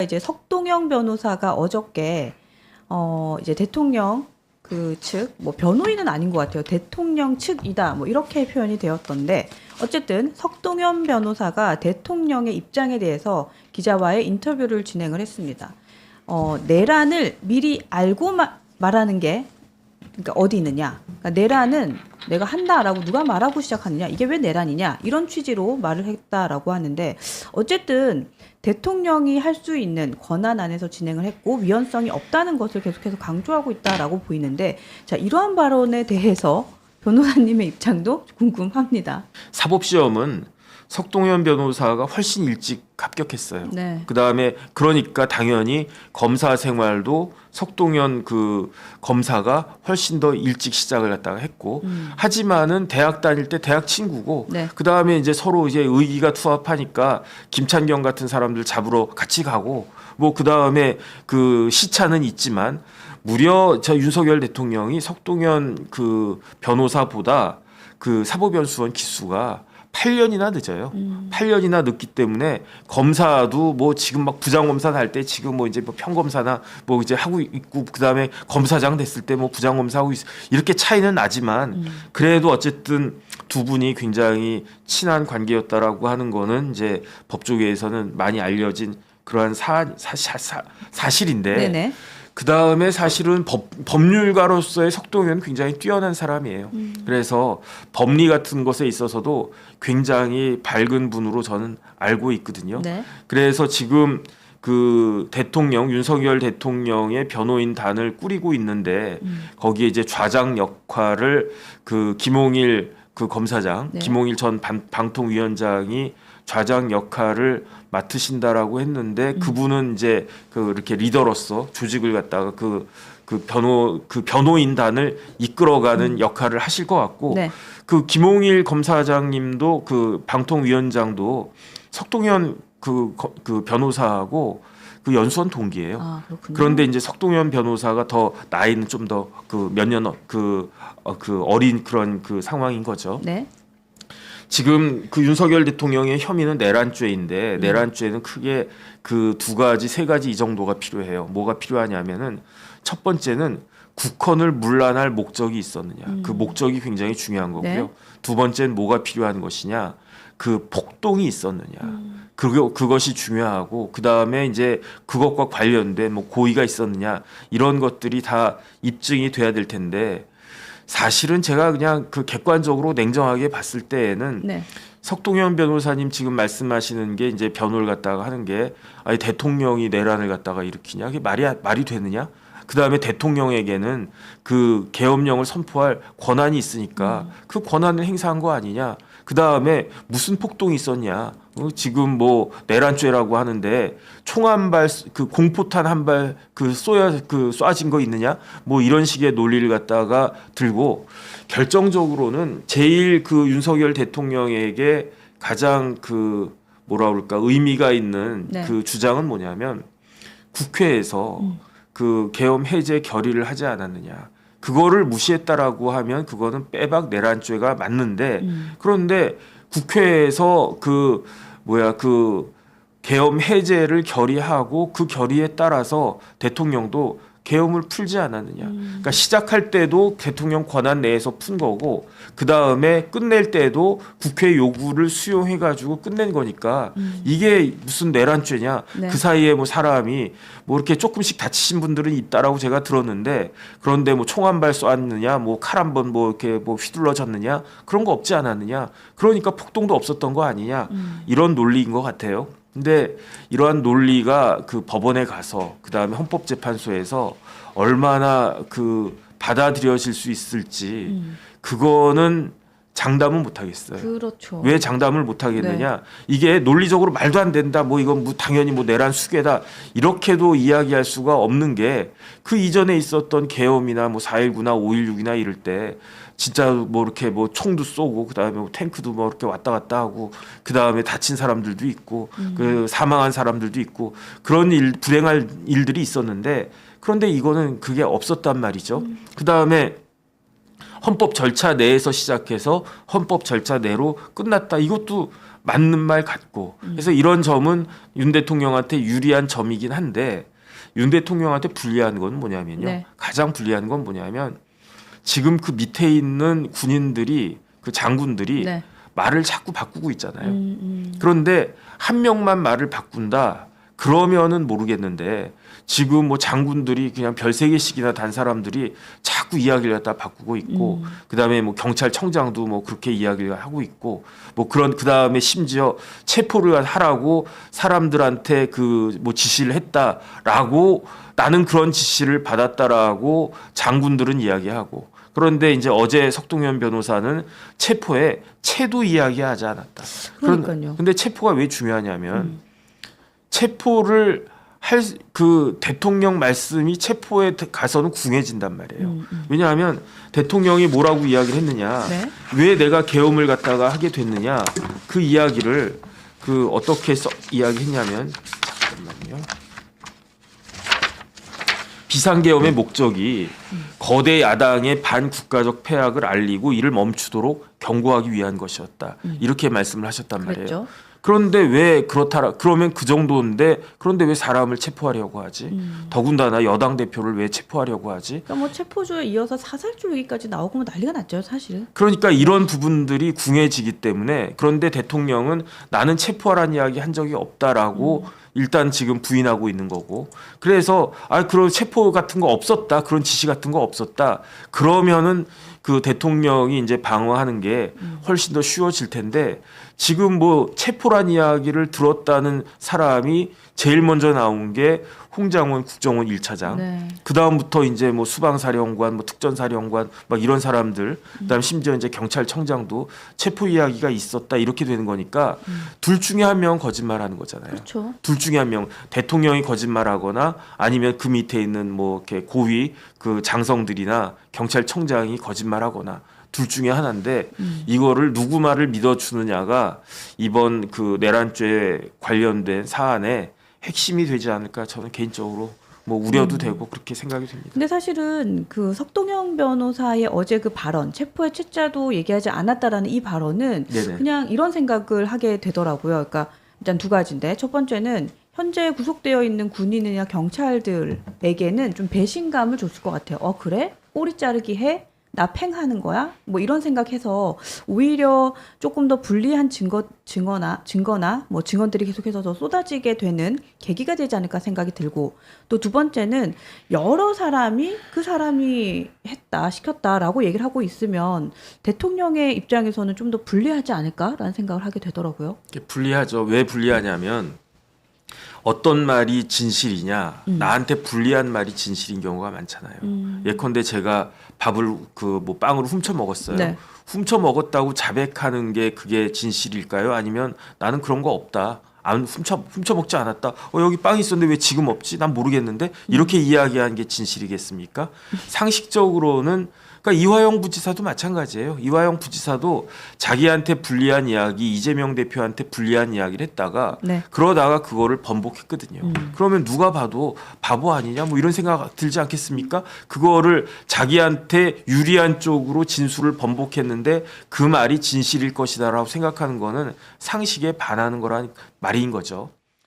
이제 석동영 변호사가 어저께 이제 대통령 그 측, 뭐 변호인은 아닌 것 같아요. 대통령 측이다. 뭐 이렇게 표현이 되었던데 어쨌든 석동현 변호사가 대통령의 입장에 대해서 기자와의 인터뷰를 진행을 했습니다. 내란을 미리 알고 말하는 게 그러니까 어디 있느냐? 그러니까 내란은 내가 한다라고 누가 말하고 시작하느냐? 이게 왜 내란이냐? 이런 취지로 말을 했다라고 하는데 어쨌든 대통령이 할 수 있는 권한 안에서 진행을 했고 위헌성이 없다는 것을 계속해서 강조하고 있다라고 보이는데 자, 이러한 발언에 대해서 변호사님의 입장도 궁금합니다. 사법시험은 석동현 변호사가 훨씬 일찍 합격했어요. 네. 그다음에 그러니까 당연히 검사 생활도 석동현 그 검사가 훨씬 더 일찍 시작을 갖다가 했고 하지만은 대학 다닐 때 대학 친구고 네. 그다음에 이제 서로 이제 의기가 투합하니까 김찬경 같은 사람들 잡으러 같이 가고 뭐 그다음에 그 시차는 있지만 무려 저 윤석열 대통령이 석동현 그 변호사보다 그 사법연수원 기수가 8년이나 늦어요. 8년이나 늦기 때문에 검사도 뭐 지금 막 부장검사 할 때 지금 뭐 이제 뭐 평검사나 뭐 이제 하고 있고 그다음에 검사장 됐을 때 뭐 부장검사 하고 이렇게 차이는 나지만 그래도 어쨌든 두 분이 굉장히 친한 관계였다라고 하는 거는 이제 법조계에서는 많이 알려진 그러한 사실인데 네네. 그 다음에 사실은 법률가로서의 석동현은 굉장히 뛰어난 사람이에요. 그래서 법리 같은 것에 있어서도 굉장히 밝은 분으로 저는 알고 있거든요. 네. 그래서 지금 그 대통령 윤석열 대통령의 변호인단을 꾸리고 있는데 거기에 이제 좌장 역할을 그 김홍일 그 검사장, 네. 김홍일 전 방통위원장이 좌장 역할을 맡으신다라고 했는데 그분은 이제 그 이렇게 리더로서 조직을 갖다가 그 변호인단을 이끌어가는 역할을 하실 것 같고 네. 그 김홍일 검사장님도 그 방통위원장도 석동현 그 변호사하고 그 연수원 동기예요. 아, 그렇군요. 그런데 이제 석동현 변호사가 더 나이는 좀 더 그 몇 년 그 어린 그런 그 상황인 거죠. 네. 지금 그 윤석열 대통령의 혐의는 내란죄인데 내란죄는 크게 그 두 가지 세 가지 이 정도가 필요해요. 뭐가 필요하냐면은 첫 번째는 국헌을 문란할 목적이 있었느냐. 그 목적이 굉장히 중요한 거고요. 네. 두 번째는 뭐가 필요한 것이냐. 그 폭동이 있었느냐. 그것이 중요하고 그 다음에 이제 그것과 관련된 뭐 고의가 있었느냐 이런 것들이 다 입증이 돼야 될 텐데 사실은 제가 그냥 그 객관적으로 냉정하게 봤을 때에는 네. 석동현 변호사님 지금 말씀하시는 게 이제 변호를 갖다가 하는 게 아니 대통령이 내란을 갖다가 일으키냐 그게 말이 되느냐? 그 다음에 대통령에게는 그 계엄령을 선포할 권한이 있으니까 그 권한을 행사한 거 아니냐? 그 다음에 무슨 폭동이 있었냐? 지금 뭐 내란죄라고 하는데 총 한 발 그 공포탄 한 발 그 쏴진 거 있느냐? 뭐 이런 식의 논리를 갖다가 들고 결정적으로는 제일 그 윤석열 대통령에게 가장 그 뭐라 그럴까 의미가 있는 네. 그 주장은 뭐냐면 국회에서 그 계엄 해제 결의를 하지 않았느냐. 그거를 무시했다라고 하면 그거는 빼박 내란죄가 맞는데 그런데 국회에서 그 계엄 해제를 결의하고 그 결의에 따라서 대통령도 계엄을 풀지 않았느냐. 그러니까 시작할 때도 대통령 권한 내에서 푼 거고 그 다음에 끝낼 때도 국회 요구를 수용해가지고 끝낸 거니까 이게 무슨 내란죄냐. 네. 그 사이에 뭐 사람이 뭐 이렇게 조금씩 다치신 분들은 있다라고 제가 들었는데 그런데 뭐 총 한 발 쏘았느냐, 뭐 칼 한 번 뭐 이렇게 뭐 휘둘러졌느냐 그런 거 없지 않았느냐. 그러니까 폭동도 없었던 거 아니냐 이런 논리인 것 같아요. 근데 이러한 논리가 그 법원에 가서 그 다음에 헌법재판소에서 얼마나 그 받아들여질 수 있을지 그거는 장담은 못 하겠어요. 그렇죠. 왜 장담을 못 하겠느냐? 네. 이게 논리적으로 말도 안 된다. 뭐 이건 뭐 당연히 뭐 내란 수괴다. 이렇게도 이야기할 수가 없는 게 그 이전에 있었던 계엄이나 뭐 4.19나 5.16이나 이럴 때 진짜 뭐 이렇게 뭐 총도 쏘고 그다음에 뭐 탱크도 뭐 이렇게 왔다 갔다 하고 그다음에 다친 사람들도 있고 그 사망한 사람들도 있고 그런 불행할 일들이 있었는데 그런데 이거는 그게 없었단 말이죠. 그다음에 헌법 절차 내에서 시작해서 헌법 절차 내로 끝났다. 이것도 맞는 말 같고 그래서 이런 점은 윤 대통령한테 유리한 점이긴 한데 윤 대통령한테 불리한 건 뭐냐면요. 네. 가장 불리한 건 뭐냐면 지금 그 밑에 있는 군인들이 그 장군들이 네. 말을 자꾸 바꾸고 있잖아요. 그런데 한 명만 말을 바꾼다. 그러면은 모르겠는데 지금 뭐 장군들이 그냥 별 3개씩이나 단 사람들이 자꾸 이야기를 갖다 바꾸고 있고 그다음에 뭐 경찰청장도 뭐 그렇게 이야기를 하고 있고 뭐 그런 그다음에 심지어 체포를 하라고 사람들한테 그 뭐 지시를 했다라고 나는 그런 지시를 받았다라고 장군들은 이야기하고 그런데 이제 어제 석동현 변호사는 체포에 체도 이야기하지 않았다. 그러니까요. 근데 체포가 왜 중요하냐면 체포를 할 그 대통령 말씀이 체포에 가서는 궁해진단 말이에요. 왜냐하면 대통령이 뭐라고 이야기를 했느냐, 네. 왜 내가 계엄을 갖다가 하게 됐느냐 그 이야기를 그 어떻게 이야기했냐면 잠깐만요. 비상계엄의 목적이 거대 야당의 반국가적 패악을 알리고 이를 멈추도록 경고하기 위한 것이었다. 이렇게 말씀을 하셨단 말이에요. 그랬죠. 그런데 왜 그렇다라 그러면 그 정도인데 그런데 왜 사람을 체포하려고 하지? 더군다나 여당 대표를 왜 체포하려고 하지? 그러니까 뭐 체포조에 이어서 사살조 얘기까지 나오고 난리가 났죠, 사실은. 그러니까 이런 부분들이 궁해지기 때문에 그런데 대통령은 나는 체포하라는 이야기 한 적이 없다라고 일단 지금 부인하고 있는 거고 그래서 그런 체포 같은 거 없었다 그런 지시 같은 거 없었다 그러면은 그 대통령이 이제 방어하는 게 훨씬 더 쉬워질 텐데 지금 뭐 체포란 이야기를 들었다는 사람이 제일 먼저 나온 게 홍장원 국정원 1차장. 네. 그 다음부터 이제 뭐 수방사령관, 뭐 특전사령관, 막 이런 사람들, 그다음 심지어 이제 경찰청장도 체포 이야기가 있었다 이렇게 되는 거니까 둘 중에 한 명은 거짓말하는 거잖아요. 그렇죠. 둘 중에 한 명, 대통령이 거짓말하거나 아니면 그 밑에 있는 뭐 이렇게 고위 그 장성들이나 경찰청장이 거짓말하거나. 둘 중에 하나인데 이거를 누구 말을 믿어주느냐가 이번 그 내란죄 관련된 사안의 핵심이 되지 않을까 저는 개인적으로 뭐 우려도 되고 그렇게 생각이 됩니다. 근데 사실은 그 석동현 변호사의 어제 그 발언, 체포의 채자도 얘기하지 않았다라는 이 발언은 네네. 그냥 이런 생각을 하게 되더라고요. 그러니까 일단 두 가지인데 첫 번째는 현재 구속되어 있는 군인이나 경찰들에게는 좀 배신감을 줬을 것 같아요. 그래? 꼬리 자르기 해? 나 팽하는 거야? 뭐 이런 생각해서 오히려 조금 더 불리한 증거나 뭐 증언들이 계속해서 더 쏟아지게 되는 계기가 되지 않을까 생각이 들고 또 두 번째는 여러 사람이 그 사람이 했다, 시켰다라고 얘기를 하고 있으면 대통령의 입장에서는 좀 더 불리하지 않을까라는 생각을 하게 되더라고요. 불리하죠. 왜 불리하냐면 어떤 말이 진실이냐 나한테 불리한 말이 진실인 경우가 많잖아요. 예컨대 제가 밥을 그 뭐 빵으로 훔쳐 먹었어요. 네. 훔쳐 먹었다고 자백하는 게 그게 진실일까요? 아니면 나는 그런 거 없다. 안 훔쳐 먹지 않았다. 여기 빵이 있었는데 왜 지금 없지? 난 모르겠는데 이렇게 이야기하는 게 진실이겠습니까? 상식적으로는 그러니까 이화영 부지사도 마찬가지예요. 이화영 부지사도 자기한테 불리한 이야기, 이재명 대표한테 불리한 이야기를 했다가 네. 그러다가 그거를 번복했거든요. 그러면 누가 봐도 바보 아니냐 뭐 이런 생각 들지 않겠습니까? 그거를 자기한테 유리한 쪽으로 진술을 번복했는데 그 말이 진실일 것이다라고 생각하는 거는 상식에 반하는 거란 말인 거죠.